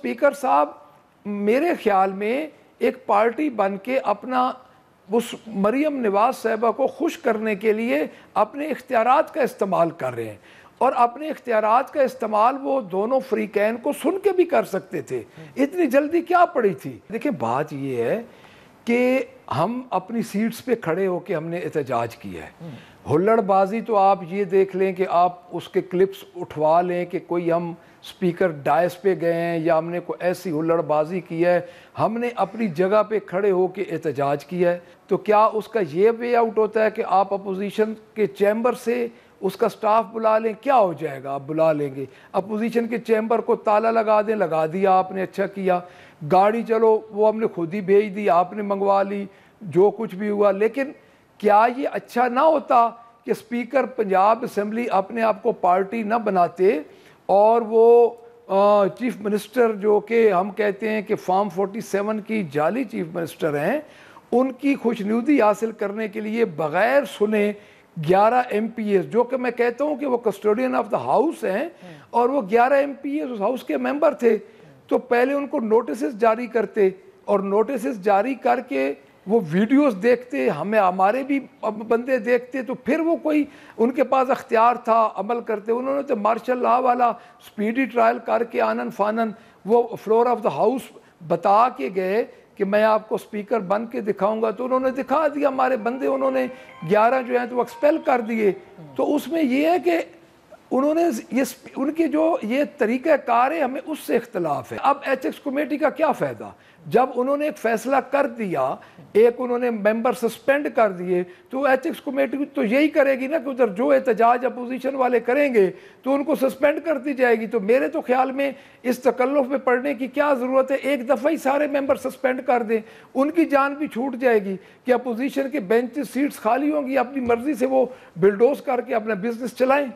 Speaker साहब मेरे ख्याल में एक पार्टी बन के अपना उस मरियम नवाज साहिबा को खुश करने के लिए अपने इख्तियारात का इस्तेमाल कर रहे हैं, और अपने इख्तियारात का इस्तेमाल वो दोनों फ्रीकैन को सुन के भी कर सकते थे। इतनी जल्दी क्या पड़ी थी? देखिए, बात ये है कि हम अपनी सीट्स पे खड़े होके हमने एहतजाज किया है। हुल्लड़बाजी तो आप ये देख लें कि आप उसके क्लिप्स उठवा लें कि कोई हम स्पीकर डायस पे गए हैं या हमने कोई ऐसी हुल्लड़बाजी की है। हमने अपनी जगह पे खड़े होके एहतजाज किया है। तो क्या उसका ये वे आउट होता है कि आप अपोजिशन के चैम्बर से उसका स्टाफ बुला लें? क्या हो जाएगा? आप बुला लेंगे, अपोजिशन के चैम्बर को ताला लगा दें, लगा दिया आपने, अच्छा किया। गाड़ी चलो वो हमने खुद ही भेज दी, आपने मंगवा ली, जो कुछ भी हुआ। लेकिन क्या ये अच्छा ना होता कि स्पीकर पंजाब असेंबली अपने आप को पार्टी ना बनाते और वो चीफ मिनिस्टर, जो कि हम कहते हैं कि फॉर्म 47 की जाली चीफ मिनिस्टर हैं, उनकी खुशनुदी हासिल करने के लिए बग़ैर सुने 11 MPs, जो कि मैं कहता हूं कि वो कस्टोडियन ऑफ द हाउस हैं और वो 11 MPs उस हाउस के मेंबर थे, तो पहले उनको नोटिस जारी करते और नोटिस जारी करके वो वीडियोस देखते, हमें हमारे भी बंदे देखते, तो फिर वो कोई उनके पास अख्तियार था, अमल करते। उन्होंने तो मार्शल लॉ वाला स्पीडी ट्रायल करके आनन फानन वो फ्लोर ऑफ द हाउस बता के गए कि मैं आपको स्पीकर बन के दिखाऊंगा, तो उन्होंने दिखा दिया। हमारे बंदे उन्होंने 11 जो हैं तो एक्सपेल कर दिए। तो उसमें ये है कि उन्होंने ये उनके जो ये तरीक़ा कार है, हमें उससे इख्तलाफ है। अब एथिक्स कमेटी का क्या फ़ायदा? जब उन्होंने एक फ़ैसला कर दिया, एक उन्होंने मेंबर सस्पेंड कर दिए, तो एथिक्स कमेटी तो यही करेगी ना कि उधर जो एहतजाज अपोजिशन वाले करेंगे तो उनको सस्पेंड कर दी जाएगी। तो मेरे तो ख्याल में इस तकल्लुफ़ में पड़ने की क्या ज़रूरत है? एक दफ़ा ही सारे मेंबर सस्पेंड कर दें, उनकी जान भी छूट जाएगी कि अपोजिशन के बेंच सीट्स खाली होंगी, अपनी मर्ज़ी से वो बिल्डोज करके अपना बिजनेस चलाएँ।